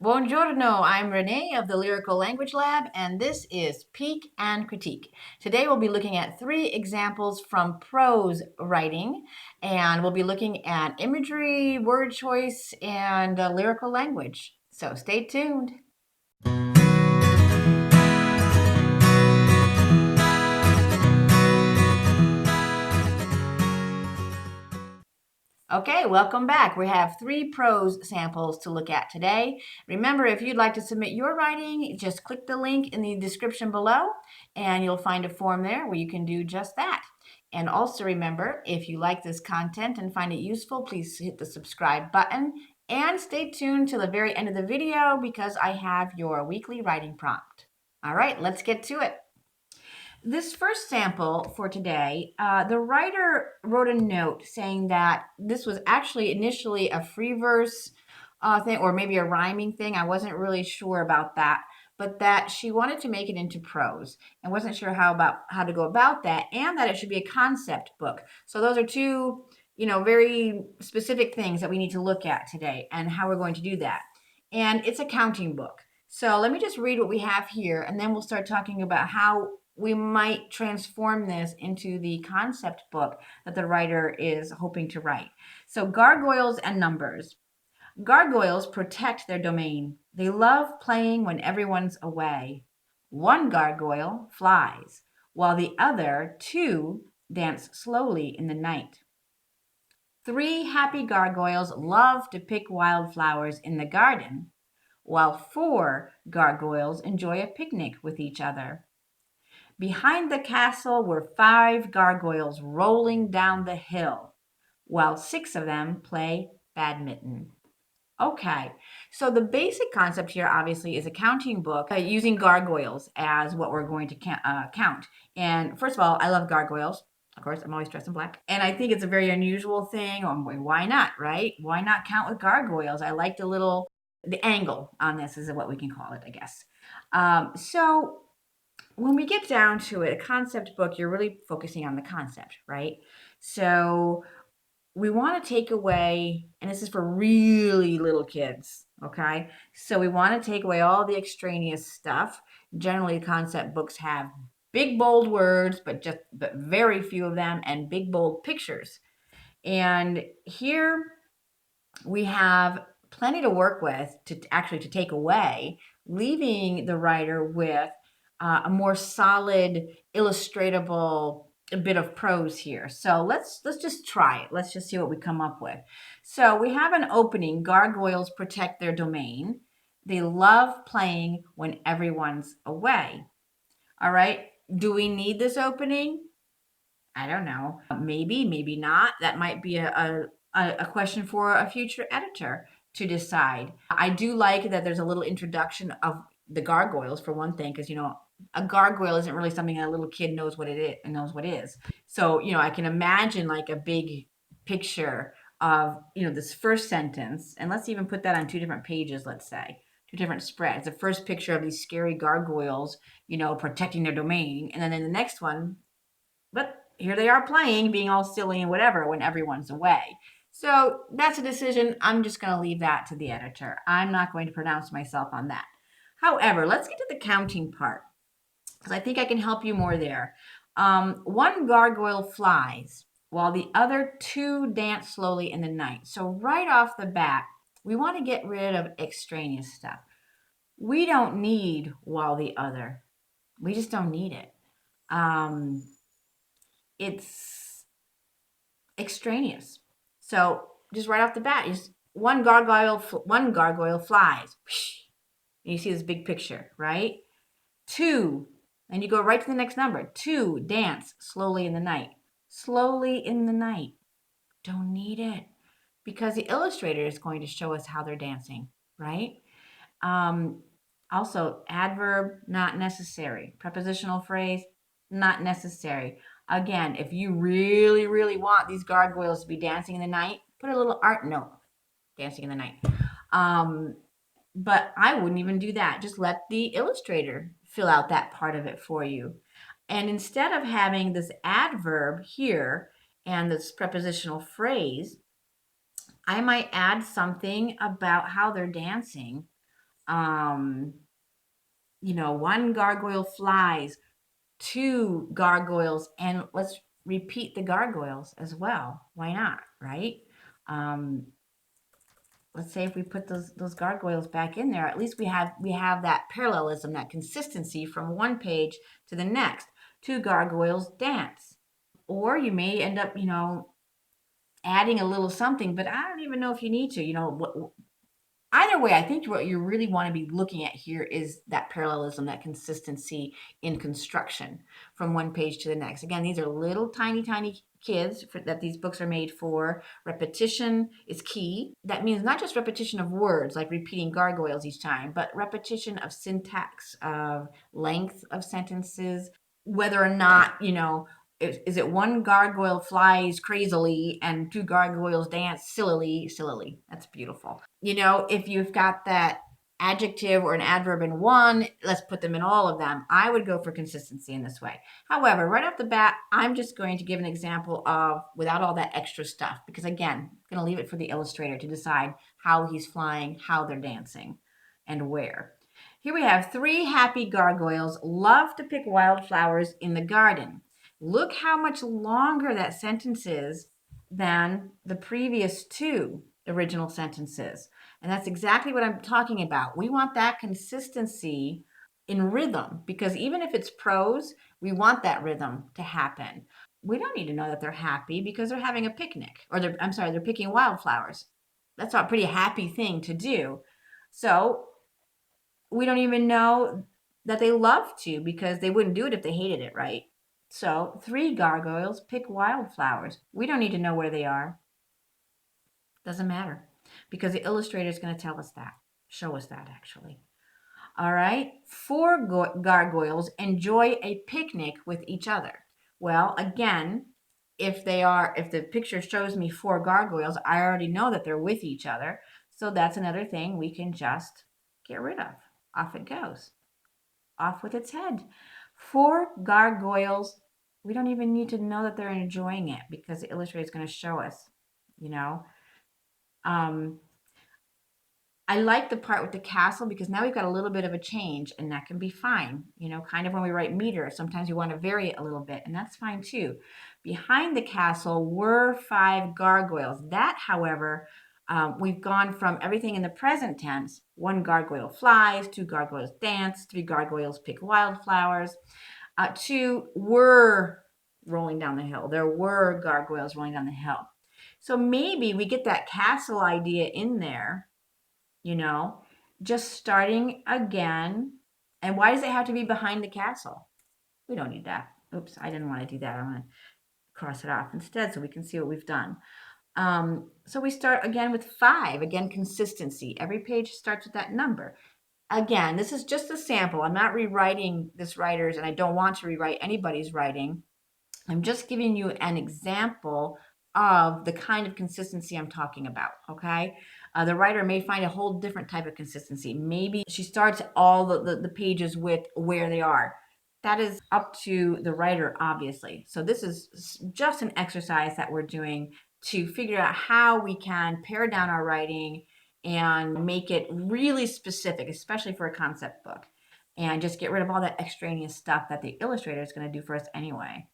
Buongiorno, I'm Renee of the Lyrical Language Lab, and this is Peek and Critique. Today we'll be looking at 3 examples from prose writing, and we'll be looking at imagery, word choice, and lyrical language. So stay tuned. Okay, welcome back. We have 3 prose samples to look at today. Remember, if you'd like to submit your writing, just click the link in the description below and you'll find a form there where you can do just that. And also remember, if you like this content and find it useful, please hit the subscribe button and stay tuned till the very end of the video because I have your weekly writing prompt. All right, let's get to it. This first sample for today, the writer wrote a note saying that this was actually initially a free verse thing or maybe a rhyming thing. I wasn't really sure about that, but that she wanted to make it into prose and wasn't sure how to go about that, and that it should be a concept book. So those are two, very specific things that we need to look at today and how we're going to do that. And it's a counting book. So let me just read what we have here, and then we'll start talking about how we might transform this into the concept book that the writer is hoping to write. So, gargoyles and numbers. Gargoyles protect their domain. They love playing when everyone's away. One gargoyle flies, while the other 2 dance slowly in the night. 3 happy gargoyles love to pick wildflowers in the garden, while 4 gargoyles enjoy a picnic with each other. Behind the castle were 5 gargoyles rolling down the hill, while 6 of them play badminton. Okay, so the basic concept here obviously is a counting book using gargoyles as what we're going to count. And first of all, I love gargoyles. Of course, I'm always dressed in black. And I think it's a very unusual thing. Why not, right? Why not count with gargoyles? I like the angle on this is what we can call it, I guess. So when we get down to it, a concept book, you're really focusing on the concept, right? So we want to take away, and this is for really little kids, okay? So we want to take away all the extraneous stuff. Generally, concept books have big bold words, but very few of them, and big bold pictures. And here we have plenty to work with to take away, leaving the writer with a more solid, illustratable bit of prose here. So let's just try it. Let's just see what we come up with. So we have an opening. Gargoyles protect their domain. They love playing when everyone's away. All right. Do we need this opening? I don't know. Maybe, maybe not. That might be a question for a future editor to decide. I do like that there's a little introduction of the gargoyles for one thing, because a gargoyle isn't really something a little kid knows what it is and knows what is. So I can imagine like a big picture of this first sentence, and let's even put that on 2 different pages. Let's say 2 different spreads. The first picture of these scary gargoyles, protecting their domain, and then in the next one, but here they are playing, being all silly and whatever when everyone's away. So that's a decision. I'm just going to leave that to the editor. I'm not going to pronounce myself on that. However, let's get to the counting part, because I think I can help you more there. 1 gargoyle flies, while the other 2 dance slowly in the night. So right off the bat, we want to get rid of extraneous stuff. We don't need while the other. We just don't need it. It's extraneous. So just right off the bat, just one gargoyle flies. And you see this big picture, right? 2, and you go right to the next number. 2 dance slowly in the night. Slowly in the night. Don't need it, because the illustrator is going to show us how they're dancing, right? Also, adverb, not necessary. Prepositional phrase, not necessary. Again, if you really, really want these gargoyles to be dancing in the night, put a little art note, dancing in the night. But I wouldn't even do that. Just let the illustrator fill out that part of it for you. And instead of having this adverb here and this prepositional phrase, I might add something about how they're dancing Um, one gargoyle flies, two gargoyles, and let's repeat the gargoyles as well. Why not, right? Um, let's say if we put those gargoyles back in there, at least we have that parallelism, that consistency from one page to the next. Two gargoyles dance. Or you may end up, adding a little something, but I don't even know if you need to. Either way, I think what you really want to be looking at here is that parallelism, that consistency in construction from one page to the next. Again, these are little tiny, tiny kids that these books are made for. Repetition is key. That means not just repetition of words, like repeating gargoyles each time, but repetition of syntax, of length of sentences, whether or not, is it one gargoyle flies crazily and two gargoyles dance sillily? Sillily. That's beautiful. If you've got that adjective or an adverb in one, let's put them in all of them. I would go for consistency in this way. However, right off the bat, I'm just going to give an example of without all that extra stuff, because again, I'm going to leave it for the illustrator to decide how he's flying, how they're dancing, and where. Here we have three happy gargoyles love to pick wildflowers in the garden. Look how much longer that sentence is than the previous two original sentences. And that's exactly what I'm talking about. We want that consistency in rhythm, because even if it's prose, we want that rhythm to happen. We don't need to know that they're happy because they're having a picnic, or they're picking wildflowers. That's a pretty happy thing to do. So we don't even know that they love to, because they wouldn't do it if they hated it, right? So, three gargoyles pick wildflowers. We don't need to know where they are. Doesn't matter, because the illustrator is going to tell us that, show us that actually. All right, four gargoyles enjoy a picnic with each other. Well, again, if the picture shows me four gargoyles, I already know that they're with each other. So that's another thing we can just get rid of. Off it goes. Off with its head. Four gargoyles. We don't even need to know that they're enjoying it, because the illustrator is going to show us, you know. Um, I like the part with the castle, because now we've got a little bit of a change, and that can be fine. Kind of when we write meter, sometimes we want to vary it a little bit, and that's fine too. Behind the castle were five gargoyles. That, however, we've gone from everything in the present tense. One gargoyle flies, two gargoyles dance, three gargoyles pick wildflowers, to were rolling down the hill. There were gargoyles rolling down the hill. So maybe we get that castle idea in there, you know, just starting again. And why does it have to be behind the castle? We don't need that. Oops, I didn't want to do that. I'm going to cross it off instead so we can see what we've done. So we start again with 5. Again, consistency. Every page starts with that number. Again, this is just a sample. I'm not rewriting this writer's, and I don't want to rewrite anybody's writing. I'm just giving you an example of the kind of consistency I'm talking about, okay? The writer may find a whole different type of consistency. Maybe she starts all the pages with where they are. That is up to the writer, obviously. So this is just an exercise that we're doing to figure out how we can pare down our writing and make it really specific, especially for a concept book, and just get rid of all that extraneous stuff that the illustrator is going to do for us anyway.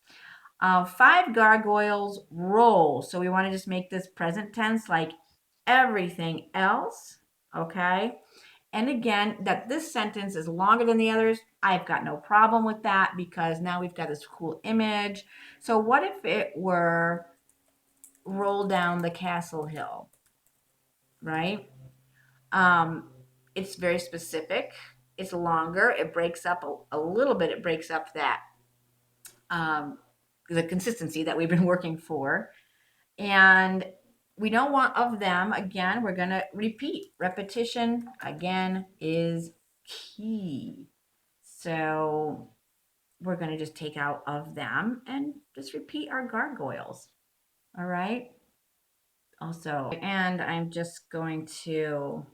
5 gargoyles roll. So we want to just make this present tense like everything else, okay? And again, that this sentence is longer than the others, I've got no problem with that, because now we've got this cool image. So what if it were roll down the castle hill, right? It's very specific. It's longer. It breaks up a little bit. It breaks up that the consistency that we've been working for. And we don't want of them. Again, we're going to repeat. Repetition, again, is key. So we're going to just take out of them and just repeat our gargoyles. All right. Also, and I'm just going to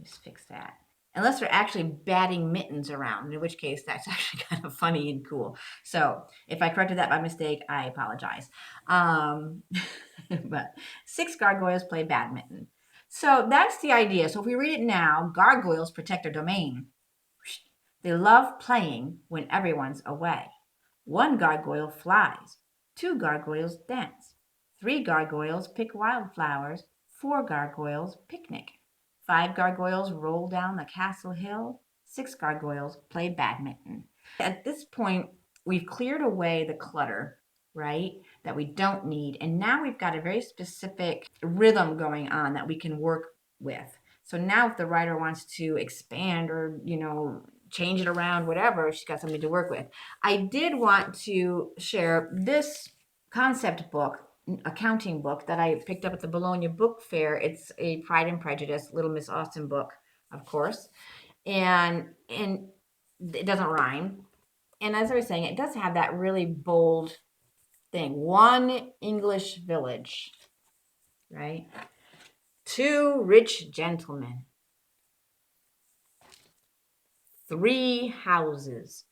just fix that. Unless they're actually batting mittens around, in which case that's actually kind of funny and cool. So if I corrected that by mistake, I apologize. But 6 gargoyles play badminton. So that's the idea. So if we read it now, gargoyles protect their domain. They love playing when everyone's away. One gargoyle flies. Two gargoyles dance. Three gargoyles pick wildflowers. Four gargoyles picnic. Five gargoyles roll down the castle hill. Six gargoyles play badminton. At this point, we've cleared away the clutter, right, that we don't need. And now we've got a very specific rhythm going on that we can work with. So now if the writer wants to expand or, change it around, whatever, she's got something to work with. I did want to share this concept book, accounting book that I picked up at the Bologna Book Fair. It's a Pride and Prejudice, Little Miss Austen book, of course. And it doesn't rhyme. And as I was saying, it does have that really bold thing. One English village, right? Two rich gentlemen. Three houses.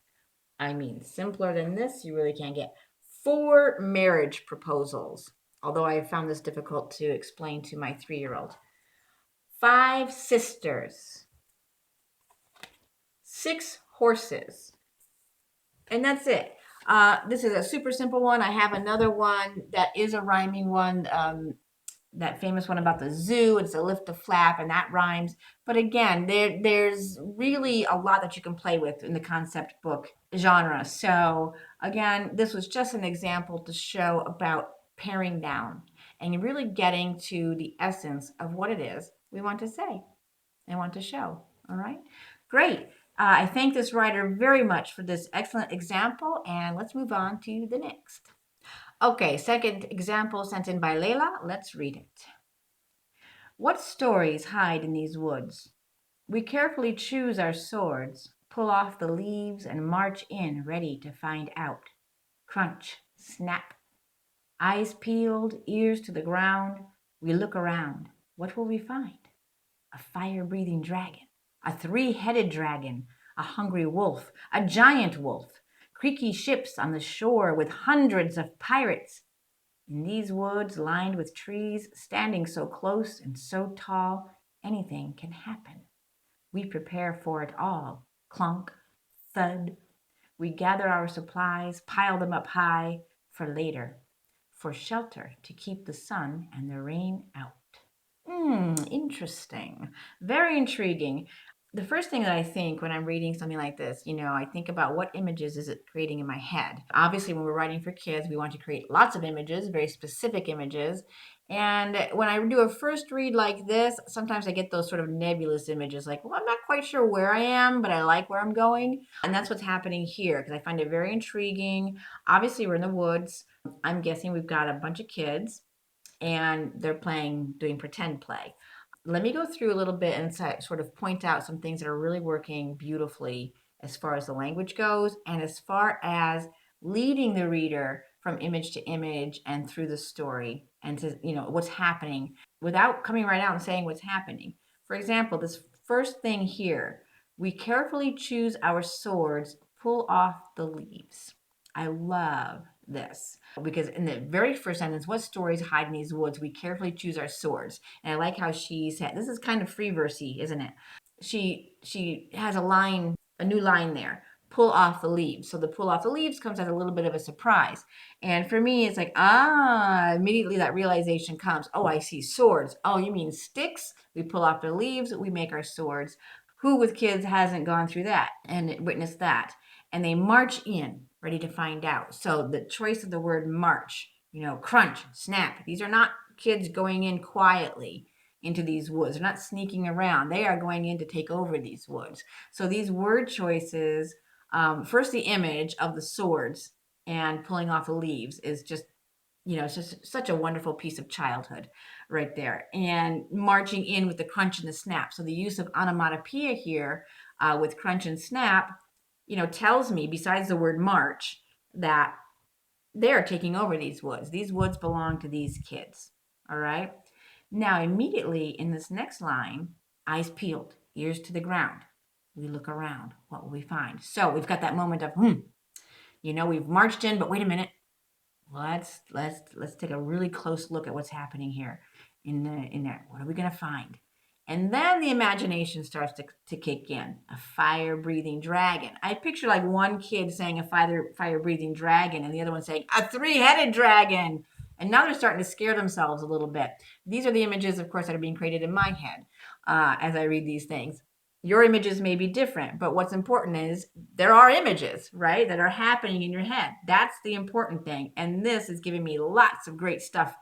I mean, simpler than this, you really can't get. Four marriage proposals, although I found this difficult to explain to my 3-year-old. Five sisters. Six horses. And that's it. This is a super simple one. I have another one that is a rhyming one. That famous one about the zoo. It's a lift a flap, and that rhymes. But again, there's really a lot that you can play with in the concept book genre. So again, this was just an example to show about paring down and you're really getting to the essence of what it is we want to say and want to show. All right, great. I thank this writer very much for this excellent example, and let's move on to the next. Okay, second example sent in by Layla. Let's read it. What stories hide in these woods? We carefully choose our swords, pull off the leaves, and march in ready to find out. Crunch, snap. Eyes peeled, ears to the ground. We look around. What will we find? A fire-breathing dragon, a three-headed dragon, a hungry wolf, a giant wolf, creaky ships on the shore with hundreds of pirates. In these woods lined with trees, standing so close and so tall, anything can happen. We prepare for it all. Clunk, thud. We gather our supplies, pile them up high for later, for shelter to keep the sun and the rain out. Interesting. Very intriguing. The first thing that I think when I'm reading something like this, I think about what images is it creating in my head. Obviously, when we're writing for kids, we want to create lots of images, very specific images. And when I do a first read like this, sometimes I get those sort of nebulous images like, well, I'm not quite sure where I am, but I like where I'm going. And that's what's happening here because I find it very intriguing. Obviously, we're in the woods. I'm guessing we've got a bunch of kids and they're doing pretend play. Let me go through a little bit and sort of point out some things that are really working beautifully as far as the language goes and as far as leading the reader from image to image and through the story and to, what's happening without coming right out and saying what's happening. For example, this first thing here, we carefully choose our swords, pull off the leaves. I love this because in the very first sentence, what stories hide in these woods? We carefully choose our swords. And I like how she said, this is kind of free versey, isn't it? She has a new line there. Pull off the leaves. So the pull off the leaves comes as a little bit of a surprise. And for me, it's like, immediately that realization comes. Oh, I see swords. Oh, you mean sticks? We pull off the leaves, we make our swords. Who with kids hasn't gone through that and witnessed that? And they march in ready to find out. So the choice of the word march, crunch, snap. These are not kids going in quietly into these woods. They're not sneaking around. They are going in to take over these woods. So these word choices, first the image of the swords and pulling off the leaves is just, it's just such a wonderful piece of childhood right there. And marching in with the crunch and the snap. So the use of onomatopoeia here with crunch and snap, tells me, besides the word march, that they're taking over these woods. These woods belong to these kids. All right. Now, immediately in this next line, eyes peeled, ears to the ground. We look around. What will we find? So we've got that moment of, we've marched in, but wait a minute. Let's take a really close look at what's happening here. in there? What are we going to find? And then the imagination starts to kick in. A fire-breathing dragon. I picture like one kid saying a fire-breathing dragon and the other one saying a three-headed dragon. And now they're starting to scare themselves a little bit. These are the images, of course, that are being created in my head as I read these things. Your images may be different, but what's important is there are images, right, that are happening in your head. That's the important thing. And this is giving me lots of great stuff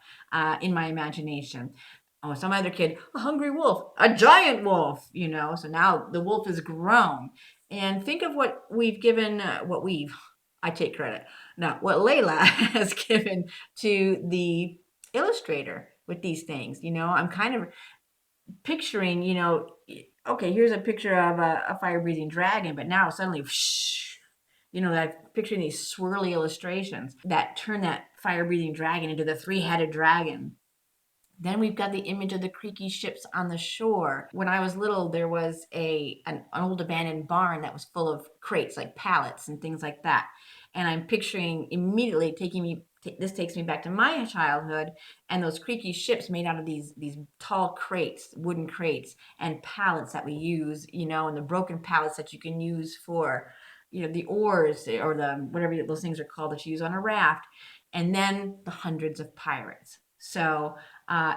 in my imagination. Oh, some other kid, a hungry wolf, a giant wolf, So now the wolf is grown. And think of what we've given, I take credit. Now, what Layla has given to the illustrator with these things. I'm kind of picturing, okay, here's a picture of a fire-breathing dragon, but now suddenly, whoosh, I'm picturing these swirly illustrations that turn that fire-breathing dragon into the three-headed dragon. Then we've got the image of the creaky ships on the shore. When I was little, there was an old abandoned barn that was full of crates, like pallets and things like that. And I'm picturing immediately this takes me back to my childhood and those creaky ships made out of these tall crates, wooden crates, and pallets that we use, and the broken pallets that you can use for, the oars or the whatever those things are called that you use on a raft. And then the hundreds of pirates. So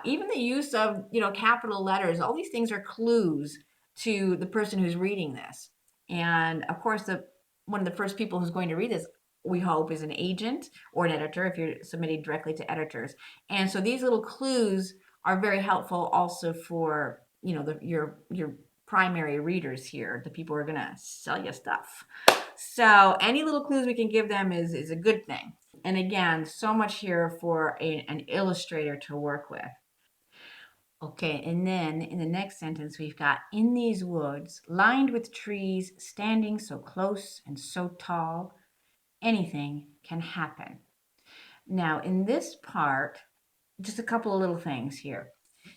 even the use of, capital letters, all these things are clues to the person who's reading this. And of course, one of the first people who's going to read this, we hope, is an agent or an editor if you're submitting directly to editors. And so these little clues are very helpful also for, your primary readers here, the people who are going to sell you stuff. So any little clues we can give them is a good thing. And again, so much here for an illustrator to work with. Okay, and then in the next sentence, we've got, in these woods, lined with trees, standing so close and so tall, anything can happen. Now, in this part, just a couple of little things here.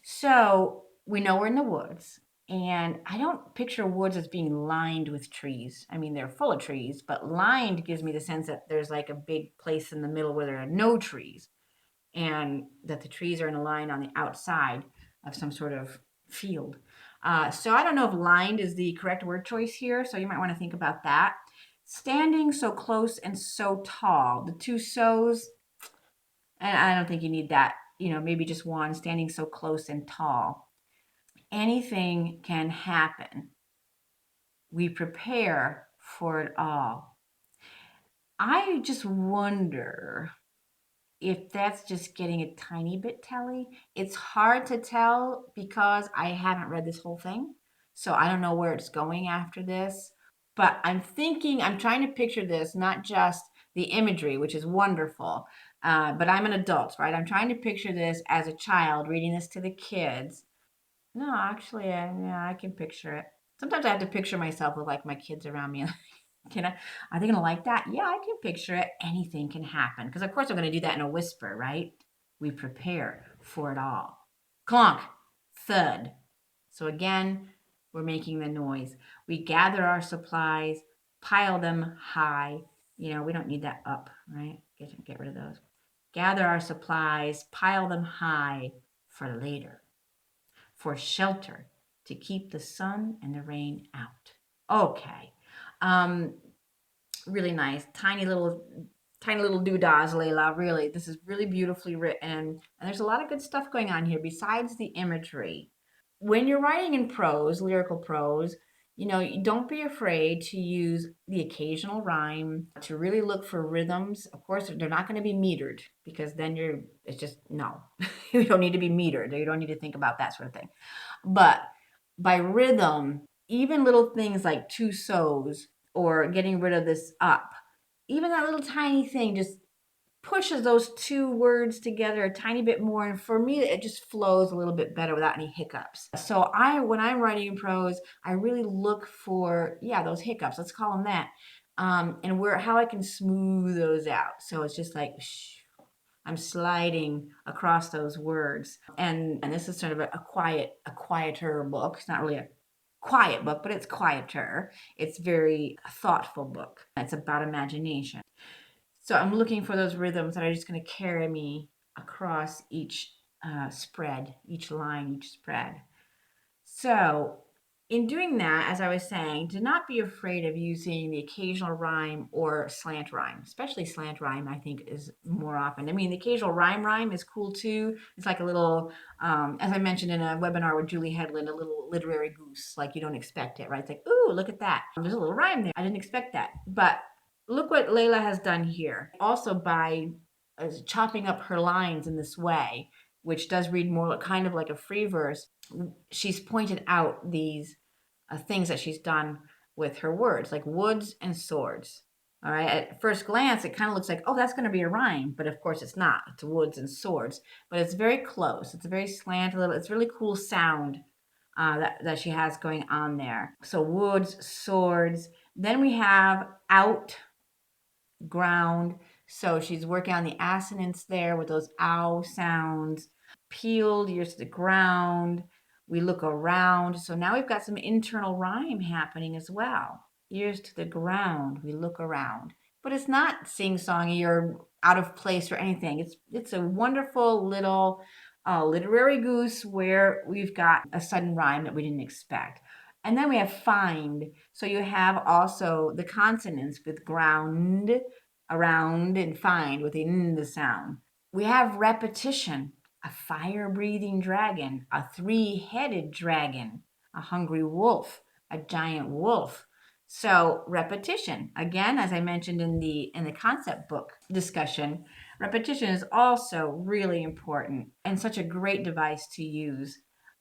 So we know we're in the woods, and I don't picture woods as being lined with trees. I mean, they're full of trees, but lined gives me the sense that there's like a big place in the middle where there are no trees, and that the trees are in a line on the outside of some sort of field. So I don't know if lined is the correct word choice here, so you might want to think about that. Standing so close and so tall, the two so's, and I don't think you need that, maybe just one, standing so close and tall. Anything can happen. We prepare for it all. I just wonder if that's just getting a tiny bit telly. It's hard to tell because I haven't read this whole thing. So I don't know where it's going after this. But I'm trying to picture this, not just the imagery, which is wonderful, but I'm an adult, right? I'm trying to picture this as a child reading this to the kids. No, actually, yeah, I can picture it. Sometimes I have to picture myself with like my kids around me. Are they gonna like that? Yeah, I can picture it. Anything can happen. Because of course I'm gonna do that in a whisper, right? We prepare for it all. Clonk, thud. So again, we're making the noise. We gather our supplies, pile them high. We don't need that up, right? Get rid of those. Gather our supplies, pile them high for later, for shelter, to keep the sun and the rain out. Okay. Really nice. Tiny little doodahs, Layla. Really, this is really beautifully written. And there's a lot of good stuff going on here besides the imagery. When you're writing in prose, lyrical prose, don't be afraid to use the occasional rhyme, to really look for rhythms. Of course, they're not going to be metered because then it's just, no. You don't need to be metered. You don't need to think about that sort of thing. But by rhythm, even little things like two so's or getting rid of this up, even that little tiny thing just pushes those two words together a tiny bit more. And for me, it just flows a little bit better without any hiccups. So when I'm writing in prose, I really look for, those hiccups, let's call them that. And how I can smooth those out. So it's just like, I'm sliding across those words. And this is sort of a quieter book. It's not really a quiet book, but it's quieter. It's very thoughtful book. It's about imagination. So I'm looking for those rhythms that are just going to carry me across each spread, each line, each spread. So, in doing that, as I was saying, do not be afraid of using the occasional rhyme or slant rhyme, especially slant rhyme, I think is more often. I mean, the occasional rhyme is cool too. It's like a little, as I mentioned in a webinar with Julie Headland, a little literary goose, like you don't expect it, right? It's like, ooh, look at that. There's a little rhyme there. I didn't expect that. But look what Layla has done here. Also by chopping up her lines in this way, which does read more kind of like a free verse, she's pointed out these things that she's done with her words, like woods and swords. All right. At first glance, it kind of looks like, oh, that's going to be a rhyme, but of course it's not. It's woods and swords, but it's very close. It's a very slant, little. It's really cool sound that she has going on there. So woods, swords. Then we have out, ground. So she's working on the assonance there with those ow sounds. Peeled, ears to the ground. We look around. So now we've got some internal rhyme happening as well. Ears to the ground. We look around. But it's not sing-songy or out of place or anything. It's a wonderful little literary goose where we've got a sudden rhyme that we didn't expect. And then we have find. So you have also the consonants with ground, around, and find with the n the sound. We have repetition, a fire-breathing dragon, a three-headed dragon, a hungry wolf, a giant wolf. So repetition, again, as I mentioned in the concept book discussion, repetition is also really important and such a great device to use.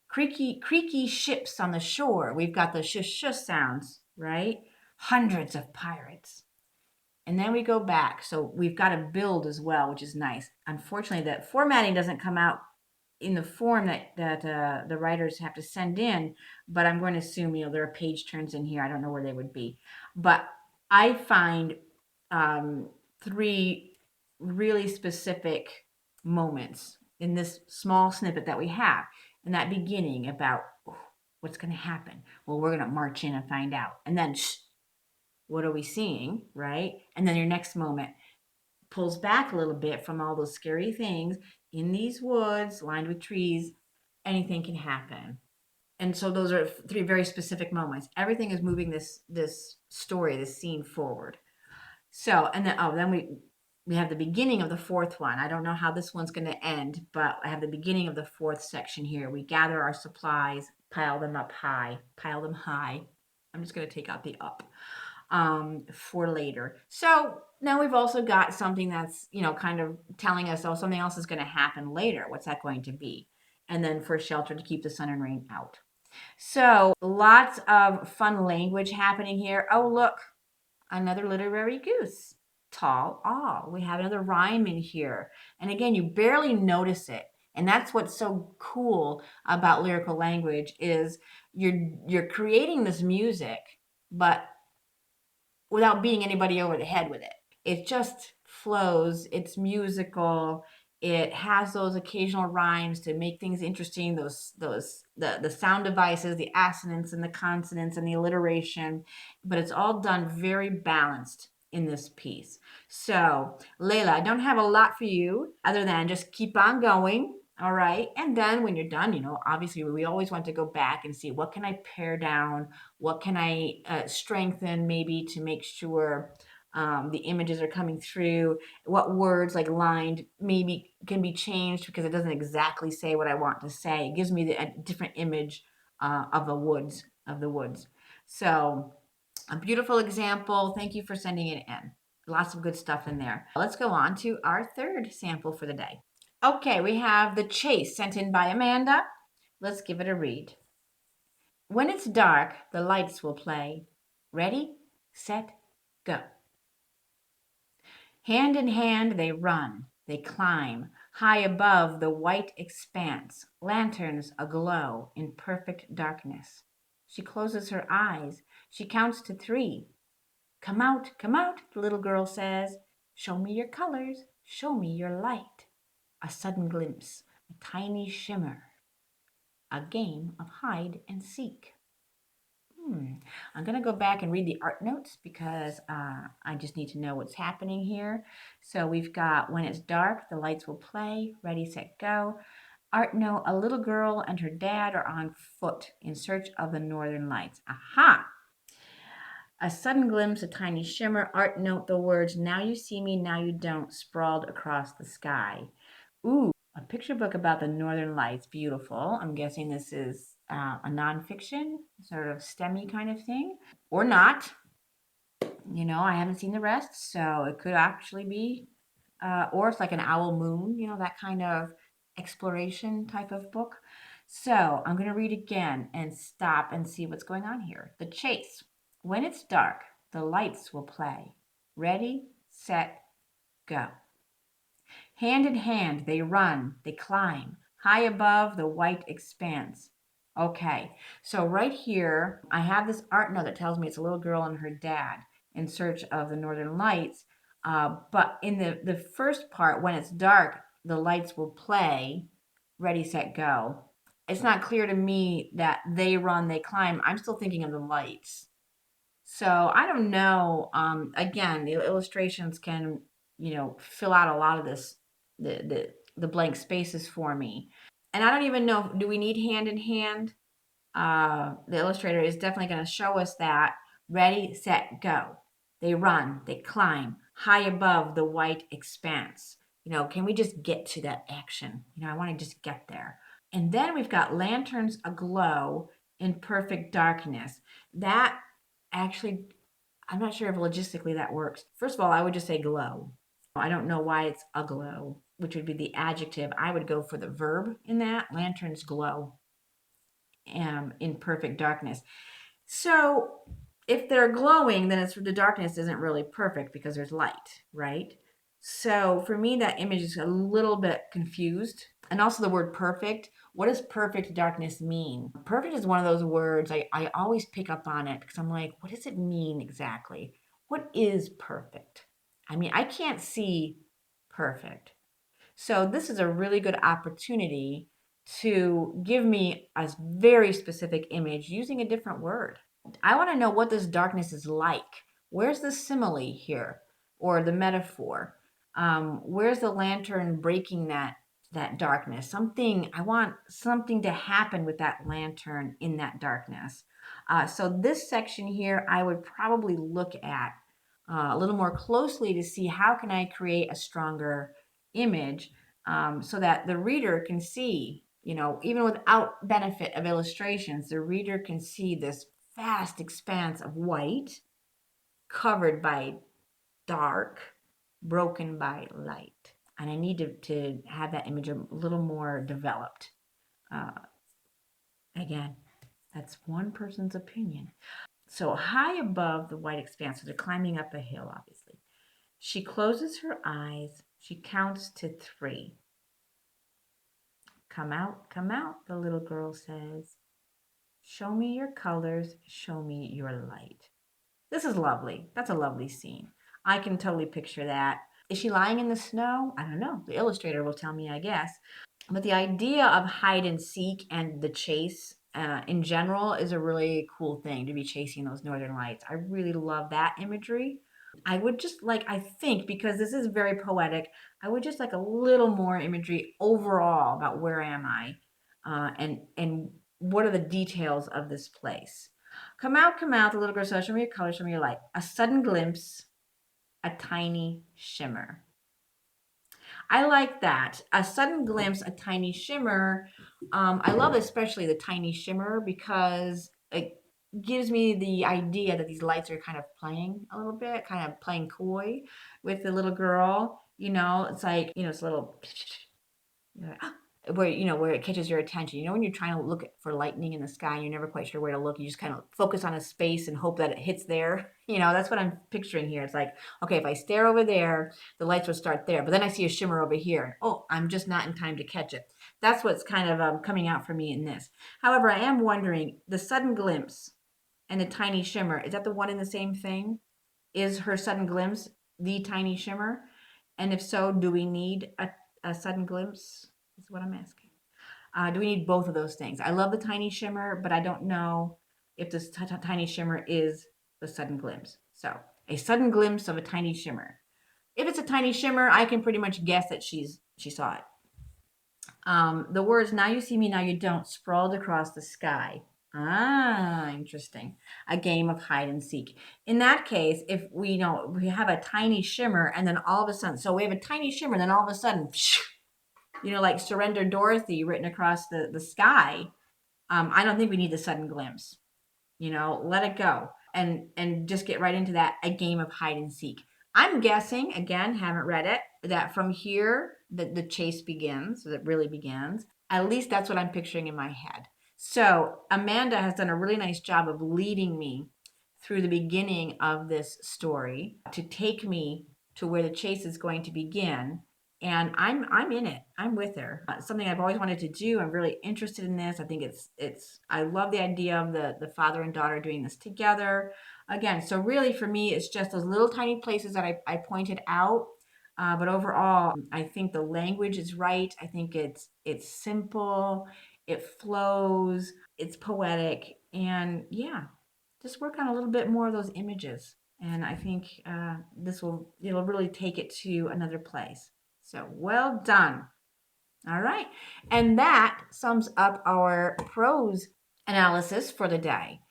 Creaky ships on the shore. We've got the shush shush sounds, right? Hundreds of pirates. And then we go back. So we've got to build as well, which is nice. Unfortunately, that formatting doesn't come out in the form that the writers have to send in, but I'm going to assume, there are page turns in here. I don't know where they would be. But I find three really specific moments in this small snippet that we have. In that beginning about what's going to happen. Well, we're going to march in and find out. And then, what are we seeing, right? And then your next moment pulls back a little bit from all those scary things. In these woods lined with trees, anything can happen. And so those are three very specific moments. Everything is moving this story, this scene forward. So, and then we have the beginning of the fourth one. I don't know how this one's going to end, but I have the beginning of the fourth section here. We gather our supplies, pile them high. I'm just going to take out the up for later. So now we've also got something that's, kind of telling us, oh, something else is going to happen later. What's that going to be? And then for shelter to keep the sun and rain out. So lots of fun language happening here. Oh, look, another literary goose. Tall all. We have another rhyme in here. And again, you barely notice it. And that's what's so cool about lyrical language is you're creating this music, but without beating anybody over the head with it. It just flows. It's musical. It has those occasional rhymes to make things interesting. The sound devices, the assonance and the consonants and the alliteration, but it's all done very balanced in this piece. So, Layla, I don't have a lot for you other than just keep on going. All right. And then when you're done, obviously we always want to go back and see what can I pare down? What can I strengthen maybe to make sure the images are coming through? What words like lined maybe can be changed because it doesn't exactly say what I want to say. It gives me a different image of the woods. So a beautiful example. Thank you for sending it in. Lots of good stuff in there. Let's go on to our third sample for the day. Okay, we have The Chase sent in by Amanda. Let's give it a read. When it's dark, the lights will play. Ready, set, go. Hand in hand they run, they climb, high above the white expanse, lanterns aglow in perfect darkness. She closes her eyes. She counts to 3. Come out, the little girl says. Show me your colors, show me your light. A sudden glimpse, a tiny shimmer. A game of hide and seek. I'm going to go back and read the art notes because I just need to know what's happening here. So we've got when it's dark, the lights will play. Ready, set, go. Art note, a little girl and her dad are on foot in search of the northern lights. Aha! A sudden glimpse, a tiny shimmer. Art note, the words, now you see me, now you don't, sprawled across the sky. Ooh, a picture book about the northern lights. Beautiful. I'm guessing this is a nonfiction, sort of STEMmy kind of thing. Or not. You know, I haven't seen the rest, so it could actually be, or it's like an owl moon, you know, that kind of exploration type of book. So I'm going to read again and stop and see what's going on here. The chase. When it's dark, the lights will play. Ready, set, go. Hand in hand, they run, they climb, high above the white expanse. Okay, so right here, I have this art note that tells me it's a little girl and her dad in search of the northern lights. But in the first part, when it's dark, the lights will play, ready, set, go. It's not clear to me that they run, they climb. I'm still thinking of the lights. So I don't know. Again, the illustrations can, you know, fill out a lot of this, the blank spaces for me. And I don't even know, do we need hand in hand? The illustrator is definitely going to show us that. Ready, set, go. They run, they climb high above the white expanse. You know, can we just get to that action? You know, I want to just get there. And then we've got lanterns aglow in perfect darkness. That actually, I'm not sure if logistically that works. First of all, I would just say glow. I don't know why it's aglow, which would be the adjective. I would go for the verb in that. Lanterns glow in perfect darkness. So if they're glowing, then it's the darkness isn't really perfect because there's light, right? So for me, that image is a little bit confused. And also the word perfect. What does perfect darkness mean? Perfect is one of those words I always pick up on it because I'm like, what does it mean exactly? What is perfect? I mean, I can't see perfect. So this is a really good opportunity to give me a very specific image using a different word. I want to know what this darkness is like. Where's the simile here or the metaphor? Where's the lantern breaking that darkness? Something I want something to happen with that lantern in that darkness. So this section here, I would probably look at a little more closely to see how can I create a stronger image so that the reader can see, you know, even without benefit of illustrations, the reader can see this vast expanse of white covered by dark, broken by light. And I need to have that image a little more developed. Uh, Again, that's one person's opinion. So high above the white expanse, so they're climbing up a hill, obviously. She closes her eyes. She counts to 3. Come out, the little girl says. Show me your colors, show me your light. This is lovely. That's a lovely scene. I can totally picture that. Is she lying in the snow? I don't know. The illustrator will tell me, I guess. But the idea of hide and seek and the chase in general is a really cool thing to be chasing those northern lights. I really love that imagery. I would just like, I think, because this is very poetic, I would just like a little more imagery overall about where am I and what are the details of this place. Come out, the little girl says, show me your color, show me your light. A sudden glimpse, a tiny shimmer. I like that. A sudden glimpse, a tiny shimmer. I love especially the tiny shimmer because it gives me the idea that these lights are kind of playing a little bit, kind of playing coy with the little girl. You know, it's like, you know, it's a little where, you know, where it catches your attention. You know, when you're trying to look for lightning in the sky and you're never quite sure where to look, you just kind of focus on a space and hope that it hits there. You know, that's what I'm picturing here. It's like, okay, if I stare over there, the lights will start there, but then I see a shimmer over here. Oh, I'm just not in time to catch it. That's what's kind of coming out for me in this. However, I am wondering, the sudden glimpse and the tiny shimmer, is that the one and the same thing? Is her sudden glimpse the tiny shimmer? And if so, do we need a sudden glimpse? Is what I'm asking. Do we need both of those things? I love the tiny shimmer, but I don't know if this tiny shimmer is the sudden glimpse. So a sudden glimpse of a tiny shimmer. If it's a tiny shimmer, I can pretty much guess that she saw it. The words "now you see me, now you don't" sprawled across the sky. Ah, interesting. A game of hide and seek. In that case, if we know we have a tiny shimmer, and then all of a sudden, so we have a tiny shimmer, and then all of a sudden, like "Surrender Dorothy" written across the sky. I don't think we need the sudden glimpse. Let it go and just get right into that, a game of hide and seek. I'm guessing, again, haven't read it, that from here the chase begins, that really begins. At least that's what I'm picturing in my head. So Amanda has done a really nice job of leading me through the beginning of this story to take me to where the chase is going to begin. And I'm in it. I'm with her. Something I've always wanted to do. I'm really interested in this. I think it's I love the idea of the father and daughter doing this together. Again, so really for me, it's just those little tiny places that I pointed out. But overall, I think the language is right. I think it's simple, it flows, it's poetic, and yeah, just work on a little bit more of those images. And I think it'll really take it to another place. So well done. All right. And that sums up our prose analysis for the day.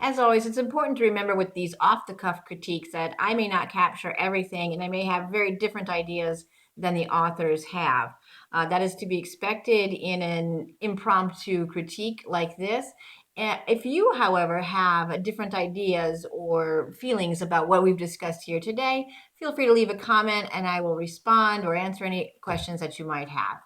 As always, it's important to remember with these off the cuff critiques that I may not capture everything and I may have very different ideas than the authors have. That is to be expected in an impromptu critique like this. If you, however, have different ideas or feelings about what we've discussed here today, feel free to leave a comment and I will respond or answer any questions that you might have.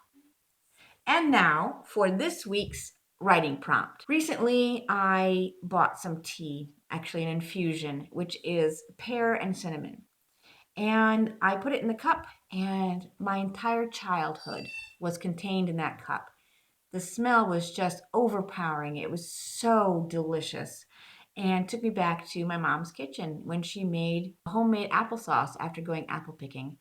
And now for this week's writing prompt. Recently, I bought some tea, actually an infusion, which is pear and cinnamon. And I put it in the cup, and my entire childhood was contained in that cup. The smell was just overpowering. It was so delicious and took me back to my mom's kitchen when she made homemade applesauce after going apple picking.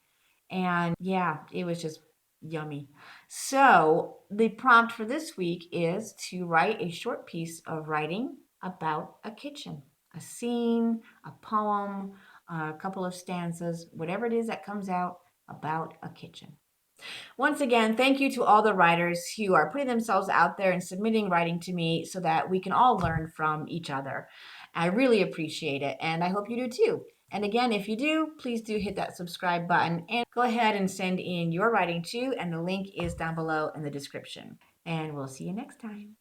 And yeah, it was just yummy. So, the prompt for this week is to write a short piece of writing about a kitchen, a scene, a poem, a couple of stanzas, whatever it is that comes out about a kitchen. Once again, thank you to all the writers who are putting themselves out there and submitting writing to me so that we can all learn from each other. I really appreciate it, and I hope you do too. And again, if you do, please do hit that subscribe button and go ahead and send in your writing too, and the link is down below in the description. And we'll see you next time.